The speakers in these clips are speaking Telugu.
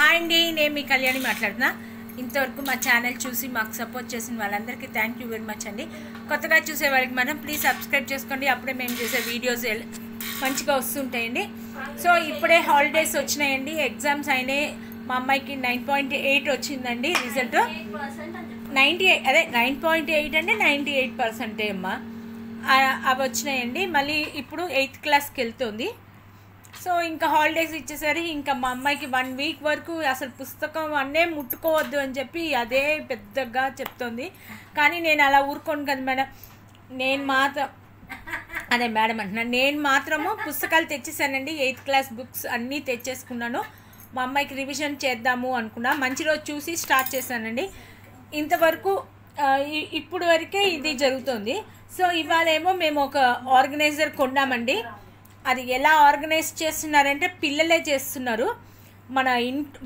హాయ్ అండి, నేను మీ కళ్యాణి మాట్లాడుతున్నా. ఇంతవరకు మా ఛానల్ చూసి మాకు సపోర్ట్ చేసిన వాళ్ళందరికీ థ్యాంక్ యూ వెరీ మచ్ అండి. కొత్తగా చూసే వాళ్ళకి మనం ప్లీజ్ సబ్స్క్రైబ్ చేసుకోండి. అప్పుడే మేము చేసే వీడియోస్ మంచిగా వస్తుంటాయండి. సో ఇప్పుడే హాలిడేస్ వచ్చినాయండి, ఎగ్జామ్స్ అయినాయి. మా అమ్మాయికి 9.8 వచ్చిందండి రిజల్ట్. 9.8 అంటే 98% అమ్మా అవి వచ్చినాయండి. మళ్ళీ ఇప్పుడు 8th క్లాస్కి వెళ్తుంది. సో ఇంకా హాలిడేస్ ఇచ్చేసరి ఇంకా మా అమ్మాయికి 1 వీక్ వరకు అసలు పుస్తకం అన్నే ముట్టుకోవద్దు అని చెప్పి అదే పెద్దగా చెప్తుంది. కానీ నేను అలా ఊరుకోను కదా మేడం. నేను మాత్రము పుస్తకాలు తెచ్చేసానండి. 8th క్లాస్ బుక్స్ అన్నీ తెచ్చేసుకున్నాను. మా అమ్మాయికి రివిజన్ చేద్దాము అనుకున్నా. మంచి రోజు చూసి స్టార్ట్ చేశానండి. ఇంతవరకు ఇప్పుడు వరకే ఇది జరుగుతుంది. సో ఇవాళ ఏమో మేము ఒక ఆర్గనైజర్ కొన్నామండి. అది ఎలా ఆర్గనైజ్ చేస్తున్నారంటే పిల్లలే చేస్తున్నారు. మన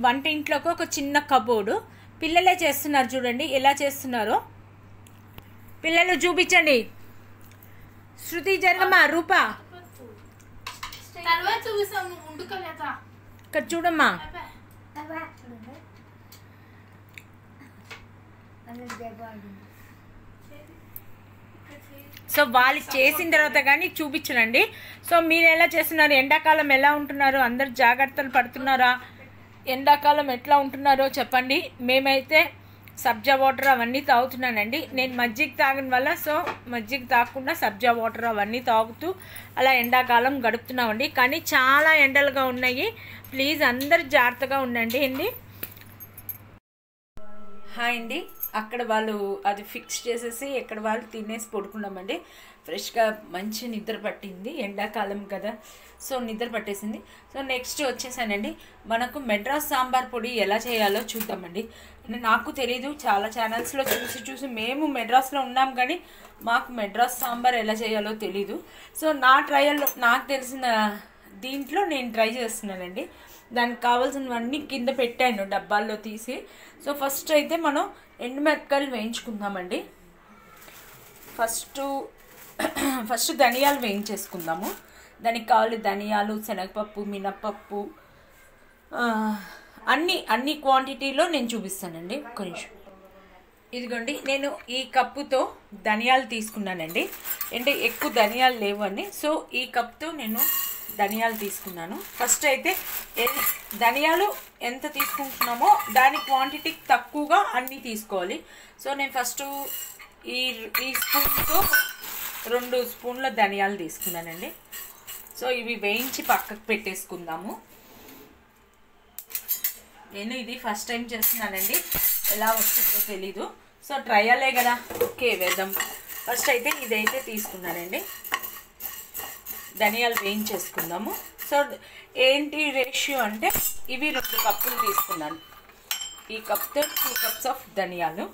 వంటింట్లోకి ఒక చిన్న కబోర్డు పిల్లలే చేస్తున్నారు. చూడండి ఎలా చేస్తున్నారో. పిల్లలు చూపించండి. శృతి జరగమ్మా, రూపా ఇక్కడ చూడమ్మా. సో వాళ్ళు చేసిన తర్వాత కానీ చూపించనండి. సో మీరు ఎలా చేస్తున్నారు, ఎండాకాలం ఎలా ఉంటున్నారు, అందరు జాగ్రత్తలు పడుతున్నారా, ఎండాకాలం ఎట్లా ఉంటున్నారో చెప్పండి. మేమైతే సబ్జా వాటర్ అవన్నీ తాగుతున్నానండి. నేను మజ్జిగ తాగిన వల్ల సో మజ్జిగ తాగకుండా సబ్జా వాటర్ అవన్నీ తాగుతూ అలా ఎండాకాలం గడుపుతున్నామండి. కానీ చాలా ఎండలుగా ఉన్నాయి. ప్లీజ్ అందరు జాగ్రత్తగా ఉండండి అండి. హాయ్ అండి. అక్కడ వాళ్ళు అది ఫిక్స్ చేసేసి ఎక్కడ వాళ్ళు తినేసి పడుకున్నామండి. ఫ్రెష్గా మంచి నిద్ర పట్టింది, ఎండాకాలం కదా. సో నిద్ర పట్టేసింది. సో నెక్స్ట్ వచ్చేసానండి, మనకు మెడ్రాస్ సాంబార్ పొడి ఎలా చేయాలో చూద్దామండి. నాకు తెలీదు, చాలా ఛానల్స్లో చూసి మేము మెడ్రాస్లో ఉన్నాం కానీ మాకు మెడ్రాస్ సాంబార్ ఎలా చేయాలో తెలీదు. సో నా ట్రయల్లో నాకు తెలిసిన దీంట్లో నేను ట్రై చేస్తున్నానండి. దానికి కావాల్సినవన్నీ కింద పెట్టాను డబ్బాల్లో తీసి. సో ఫస్ట్ అయితే మనం ఎండుమిరపకాయలు వేయించుకుందామండి. ఫస్ట్ ధనియాలు వేయించేసుకుందాము. దానికి కావాలి ధనియాలు, శనగపప్పు, మినప్పప్పు, అన్ని క్వాంటిటీలో నేను చూపిస్తానండి. ఒక్క నిమిషం. ఇదిగోండి, నేను ఈ కప్పుతో ధనియాలు తీసుకున్నానండి. అంటే ఎక్కువ ధనియాలు లేవని, సో ఈ కప్తో నేను ధనియాలు తీసుకున్నాను. ఫస్ట్ అయితే ధనియాలు ఎంత తీసుకుంటున్నామో దాని క్వాంటిటీకి తక్కువగా అన్నీ తీసుకోవాలి. సో నేను ఫస్ట్ ఈ స్పూన్తో 2 స్పూన్ల ధనియాలు తీసుకున్నానండి. సో ఇవి వేయించి పక్కకు పెట్టేసుకుందాము. నేను ఇది ఫస్ట్ టైం చేస్తున్నానండి, ఎలా వస్తుందో తెలీదు. సో ట్రయలే కదా, ఓకే వేద్దాం. ఫస్ట్ అయితే ఇదైతే తీసుకున్నానండి, ధనియాలు వేయించేసుకుందాము. సో ఏంటి రేషియో అంటే ఇవి 2 కప్పులు తీసుకున్నాను. ఈ కప్తో 2 కప్స్ ఆఫ్ ధనియాలు.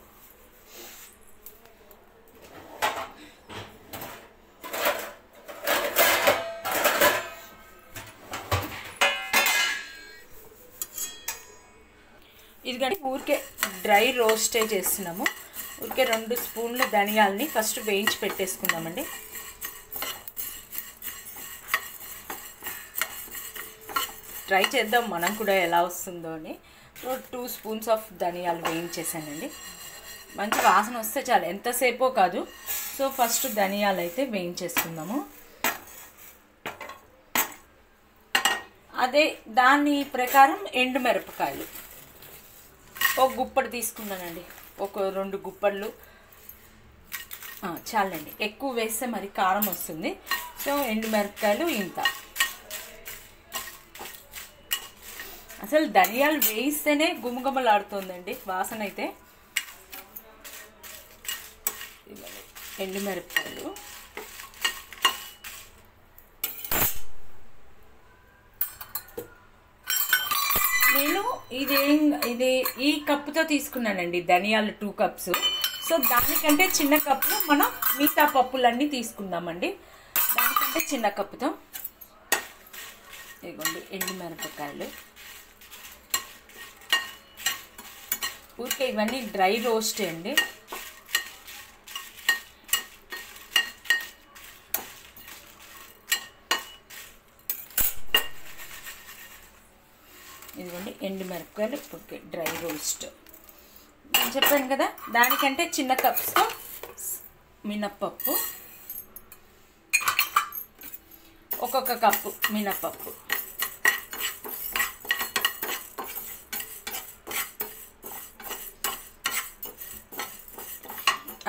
ఇది కానీ ఊరికే డ్రై రోస్టే చేస్తున్నాము. ఊరికే 2 స్పూన్ల ధనియాలని ఫస్ట్ వేయించి పెట్టేసుకుందామండి. ట్రై చేద్దాం మనం కూడా ఎలా వస్తుందో అని. సో 2 స్పూన్స్ ఆఫ్ ధనియాలు వేయించేసానండి. మంచి వాసన వస్తే చాలు, ఎంతసేపో కాదు. సో ఫస్ట్ ధనియాలు అయితే వేయించేసుకుందాము. అదే దాని ప్రకారం ఎండుమిరపకాయలు ఒక గుప్పడు తీసుకున్నానండి. ఒక 2 గుప్పళ్ళు చాలండి, ఎక్కువ వేస్తే మరి కారం వస్తుంది. సో ఎండుమిరపకాయలు ఇంత. అసలు ధనియాలు వేయిస్తేనే గుమగుమలాడుతుందండి వాసన అయితే. ఎండుమిరపకాయలు నేను ఇది ఈ కప్పుతో తీసుకున్నానండి ధనియాలు 2 కప్స్. సో దానికంటే చిన్న కప్పులో మనం మిగతా పప్పులన్నీ తీసుకుందామండి. దానికంటే చిన్న కప్పుతో ఇదిగోండి ఎండుమిరపకాయలు. ఊరికే ఇవన్నీ డ్రై రోస్ట్ అండి. ఇదిగోండి ఎండుమిరపకాయలు ఓకే డ్రై రోస్ట్ నేను చెప్పాను కదా దానికంటే చిన్న కప్స్తో మినప్పప్పు ఒక్కొక్క కప్పు మినప్పప్పు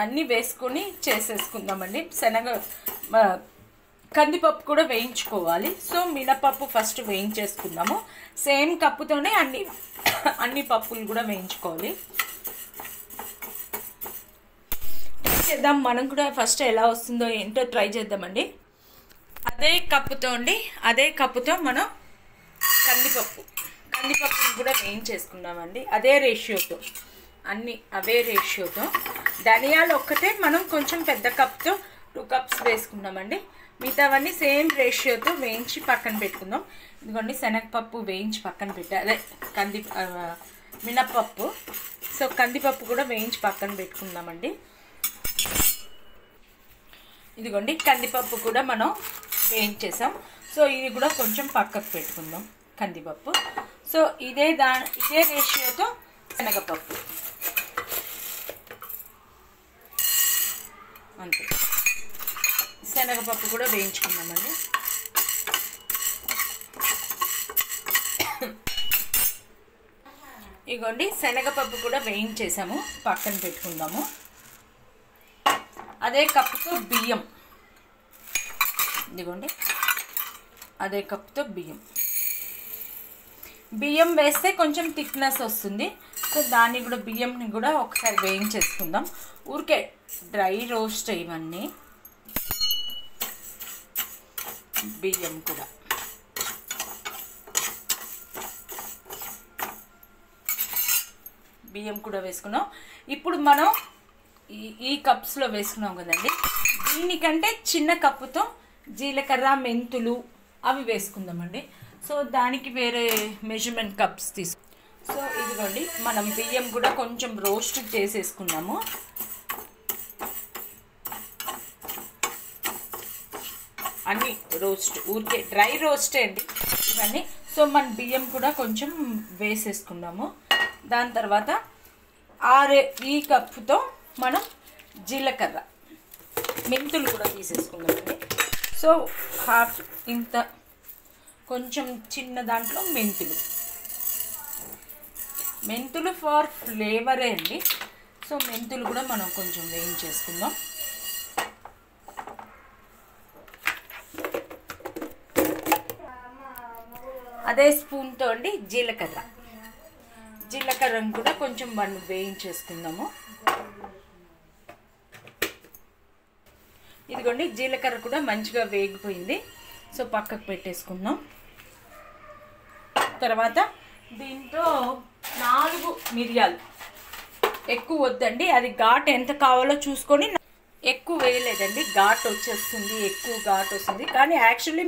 అన్నీ వేసుకొని చేసేసుకుందామండి. కందిపప్పు కూడా వేయించుకోవాలి. సో మినపప్పు ఫస్ట్ వేయించేసుకుందాము. సేమ్ కప్పుతోనే అన్ని పప్పులు కూడా వేయించుకోవాలి. ట్రై చేద్దాం మనం కూడా ఫస్ట్ ఎలా వస్తుందో ఏంటో ట్రై చేద్దామండి. అదే కప్పుతో మనం కందిపప్పుని కూడా వేయించేసుకున్నామండి. అదే రేషియోతో అవే రేషియోతో. ధనియాలు ఒక్కటే మనం కొంచెం పెద్ద కప్తో 2 కప్స్ వేసుకున్నామండి. మిగతావన్నీ సేమ్ రేషియోతో వేయించి పక్కన పెట్టుకుందాం. ఇదిగోండి శనగపప్పు వేయించి పక్కన అదే మినప్పప్పు. సో కందిపప్పు కూడా వేయించి పక్కన పెట్టుకుందామండి. ఇదిగోండి కందిపప్పు కూడా మనం వేయించేసాం. సో ఇది కూడా కొంచెం పక్కకు పెట్టుకుందాం కందిపప్పు. సో ఇదే రేషియోతో శనగపప్పు అంతే. శనగపప్పు కూడా వేయించుకుందామండి. ఇగోండి శనగపప్పు కూడా వేయించేసాము, పక్కన పెట్టుకుందాము. అదే కప్పుతో బియ్యం, ఇదిగోండి అదే కప్పుతో బియ్యం వేస్తే కొంచెం థిక్నెస్ వస్తుంది. సో దాన్ని కూడా బియ్యంని కూడా ఒకసారి వేయించేసుకుందాం. ఊరికే డ్రై రోస్ట్ ఇవన్నీ. బియ్యం కూడా వేసుకున్నాం. ఇప్పుడు మనం ఈ కప్స్లో వేసుకున్నాం కదండి, దీనికంటే చిన్న కప్పుతో జీలకర్ర మెంతులు అవి వేసుకుందామండి. సో దానికి వేరే మెజర్మెంట్ కప్స్ సో ఇదిగోండి మనం బియ్యం కూడా కొంచెం రోస్ట్ చేసేసుకున్నాము. అన్నీ రోస్ట్, ఊరికే డ్రై రోస్టే అండి ఇవన్నీ. సో మన బియ్యం కూడా కొంచెం వేసేసుకున్నాము. దాని తర్వాత ఈ కప్పుతో మనం జీలకర్ర మెంతులు కూడా తీసేసుకుందామండి. సో హాఫ్ ఇంత కొంచెం చిన్న దాంట్లో మెంతులు ఫర్ ఫ్లేవరే అండి. సో మెంతులు కూడా మనం కొంచెం వేయించేసుకుందాం. అదే స్పూన్తో అండి జీలకర్రను కూడా కొంచెం మనం వేయించేసుకుందాము. ఇదిగోండి జీలకర్ర కూడా మంచిగా వేగిపోయింది. సో పక్కకు పెట్టేసుకుందాం. తర్వాత దీంట్లో 4 మిరియాలు, ఎక్కువ వద్దండి, అది ఘాట్ ఎంత కావాలో చూసుకొని. ఎక్కువ వేయలేదండి, ఘాట్ వచ్చేస్తుంది, ఎక్కువ ఘాట్ వస్తుంది. కానీ యాక్చువల్లీ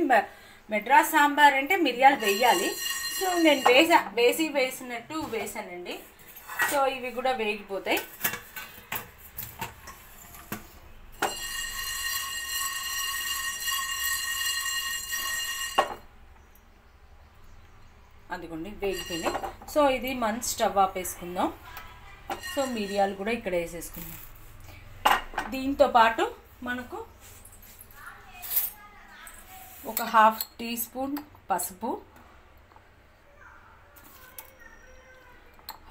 మెడ్రాస్ సాంబార్ అంటే మిరియాలు వేయాలి. సో నేను వేసినట్టు వేసానండి. సో ఇవి కూడా వేగిపోతాయి. అదిగోండి వేగిపోయినాయి. సో ఇది మనం స్టవ్ ఆపేసుకుందాం. సో మిరియాలు కూడా ఇక్కడ వేసేసుకుందాం. దీంతో పాటు మనకు ఒక 1/2 టీ స్పూన్ పసుపు,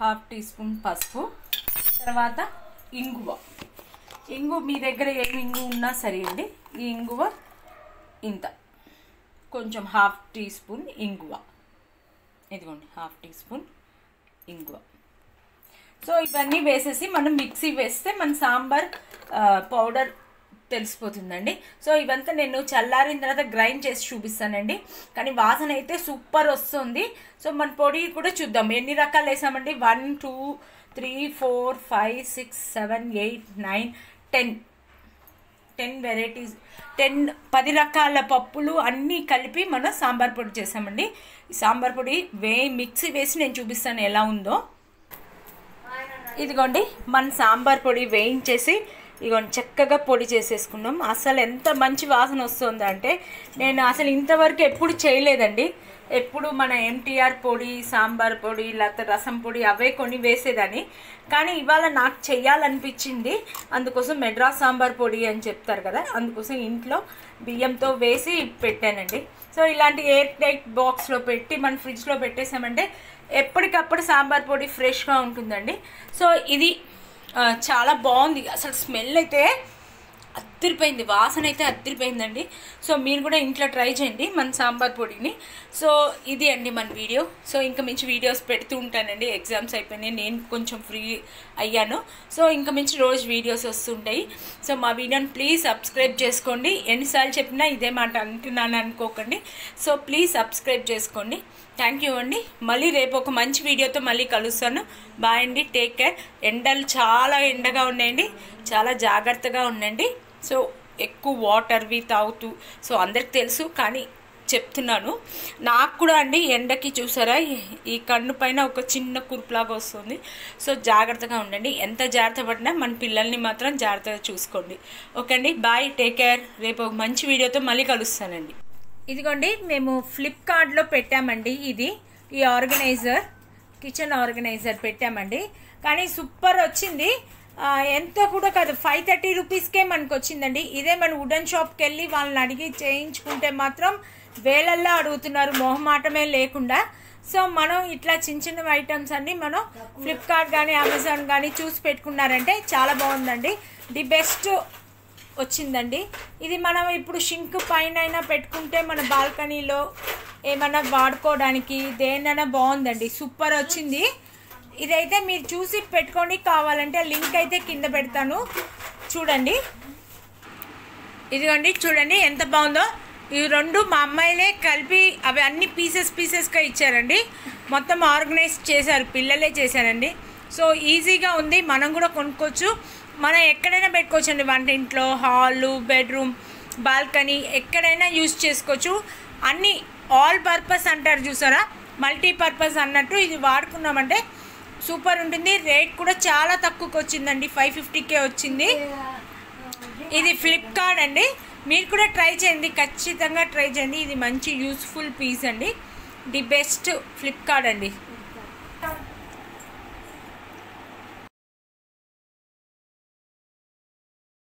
1/2 టీ స్పూన్ పసుపు. తర్వాత ఇంగువ మీ దగ్గర ఏమి ఇంగువ ఉన్నా సరే అండి. ఈ ఇంగువ ఇంత కొంచెం 1/2 టీ స్పూన్ ఇంగువ, ఇదిగోండి 1/2 టీ స్పూన్ ఇంగువ. సో ఇవన్నీ వేసేసి మనం మిక్సీ వేస్తే మన సాంబార్ పౌడర్ తెలిసిపోతుందండి. సో ఇవంతా నేను చల్లారిన తర్వాత గ్రైండ్ చేసి చూపిస్తానండి. కానీ వాసన అయితే సూపర్ వస్తుంది. సో మన పొడి కూడా చూద్దాం ఎన్ని రకాలు వేసామండి. 1 2 3 4 5 6 7 8 9 10 వెరైటీస్, 10 రకాల పప్పులు అన్నీ కలిపి మనం సాంబార్ పొడి చేసామండి. ఈ సాంబార్ పొడి మిక్సీ వేసి నేను చూపిస్తాను ఎలా ఉందో. ఇదిగోండి మన సాంబార్ పొడి వేయించేసి ఇగోండి చక్కగా పొడి చేసేసుకున్నాం. అసలు ఎంత మంచి వాసన వస్తుందంటే నేను అసలు ఇంతవరకు ఎప్పుడు చేయలేదండి. ఎప్పుడు మన ఎంటీఆర్ పొడి, సాంబార్ పొడి, లేకపోతే రసం పొడి అవే కొన్ని వేసేదాన్ని. కానీ ఇవాళ నాకు చెయ్యాలనిపించింది. అందుకోసం మెడ్రాస్ సాంబార్ పొడి అని చెప్తారు కదా, అందుకోసం ఇంట్లో బియ్యంతో వేసి పెట్టానండి. సో ఇలాంటి ఎయిర్ టైట్ బాక్స్లో పెట్టి మన ఫ్రిడ్జ్లో పెట్టేసామంటే ఎప్పటికప్పుడు సాంబార్ పొడి ఫ్రెష్గా ఉంటుందండి. సో ఇది చాలా బాగుంది. అసలు స్మెల్ అయితే అద్దరిపోయింది, వాసన అయితే అద్దరిపోయిందండి. సో మీరు కూడా ఇంట్లో ట్రై చేయండి మన సాంబార్ పొడిని. సో ఇది అండి మన వీడియో. సో ఇంకా మించి వీడియోస్ పెడుతూ ఉంటానండి. ఎగ్జామ్స్ అయిపోయినాయి, నేను కొంచెం ఫ్రీ అయ్యాను. సో ఇంకా మించి రోజు వీడియోస్ వస్తుంటాయి. సో మా వీడియోని ప్లీజ్ సబ్స్క్రైబ్ చేసుకోండి. ఎన్నిసార్లు చెప్పినా ఇదే మాట అంటున్నాను అనుకోకండి. సో ప్లీజ్ సబ్స్క్రైబ్ చేసుకోండి. థ్యాంక్ యూ అండి. మళ్ళీ రేపు ఒక మంచి వీడియోతో మళ్ళీ కలుస్తాను. బాయ్ అండి, టేక్ కేర్. ఎండలు చాలా ఎండగా ఉన్నాయండి, చాలా జాగ్రత్తగా ఉండండి. సో ఎక్కువ వాటర్వి తాగుతూ, సో అందరికి తెలుసు కానీ చెప్తున్నాను. నాకు కూడా అండి ఎండకి చూసారా ఈ కన్ను పైన ఒక చిన్న కురుపులాగా వస్తుంది. సో జాగ్రత్తగా ఉండండి. ఎంత జాగ్రత్త పడినా మన పిల్లల్ని మాత్రం జాగ్రత్తగా చూసుకోండి. ఓకే అండి, బాయ్, టేక్ కేర్. రేపు ఒక మంచి వీడియోతో మళ్ళీ కలుస్తానండి. ఇదిగోండి మేము ఫ్లిప్కార్ట్లో పెట్టామండి. ఇది ఈ ఆర్గనైజర్, కిచెన్ ఆర్గనైజర్ పెట్టామండి. కానీ సూపర్ వచ్చింది. ఎంతో కూడా కాదు, 530 రూపీస్కే మనకు వచ్చిందండి. ఇదే మన వుడెన్ షాప్కి వెళ్ళి వాళ్ళని అడిగి చేయించుకుంటే మాత్రం వేలల్లో అడుగుతున్నారు, మొహమాటమే లేకుండా. సో మనం ఇట్లా చిన్న చిన్న ఐటమ్స్ అన్ని మనం ఫ్లిప్కార్ట్ కానీ అమెజాన్ కానీ చూసి పెట్టుకున్నారంటే చాలా బాగుందండి. ది బెస్ట్ వచ్చిందండి. ఇది మనం ఇప్పుడు షింక్ పైన పెట్టుకుంటే మన బాల్కనీలో ఏమైనా వాడుకోవడానికి దేనైనా బాగుందండి. సూపర్ వచ్చింది. ఇదైతే మీరు చూసి పెట్టుకోండి. కావాలంటే లింక్ అయితే కింద పెడతాను, చూడండి. ఇదిగోండి చూడండి ఎంత బాగుందో. ఇవి రెండు మా అమ్మాయిలే కలిపి అవి అన్ని పీసెస్గా ఇచ్చారండి. మొత్తం ఆర్గనైజ్ చేశారు, పిల్లలే చేశారండి. సో ఈజీగా ఉంది, మనం కూడా కొనుక్కోవచ్చు. మనం ఎక్కడైనా పెట్టుకోవచ్చండి. వంటింట్లో, హాలు, బెడ్రూమ్, బాల్కనీ ఎక్కడైనా యూజ్ చేసుకోవచ్చు. అన్నీ ఆల్ పర్పస్ అంటారు చూసారా, మల్టీపర్పస్ అన్నట్టు ఇది వాడుకున్నామంటే సూపర్ ఉంటుంది. రేట్ కూడా చాలా తక్కువకి వచ్చిందండి, 550కే వచ్చింది. ఇది ఫ్లిప్కార్ట్ అండి. మీరు కూడా ట్రై చేయండి, ఖచ్చితంగా ట్రై చేయండి. ఇది మంచి యూస్ఫుల్ పీస్ అండి. ది బెస్ట్ ఫ్లిప్కార్ట్ అండి.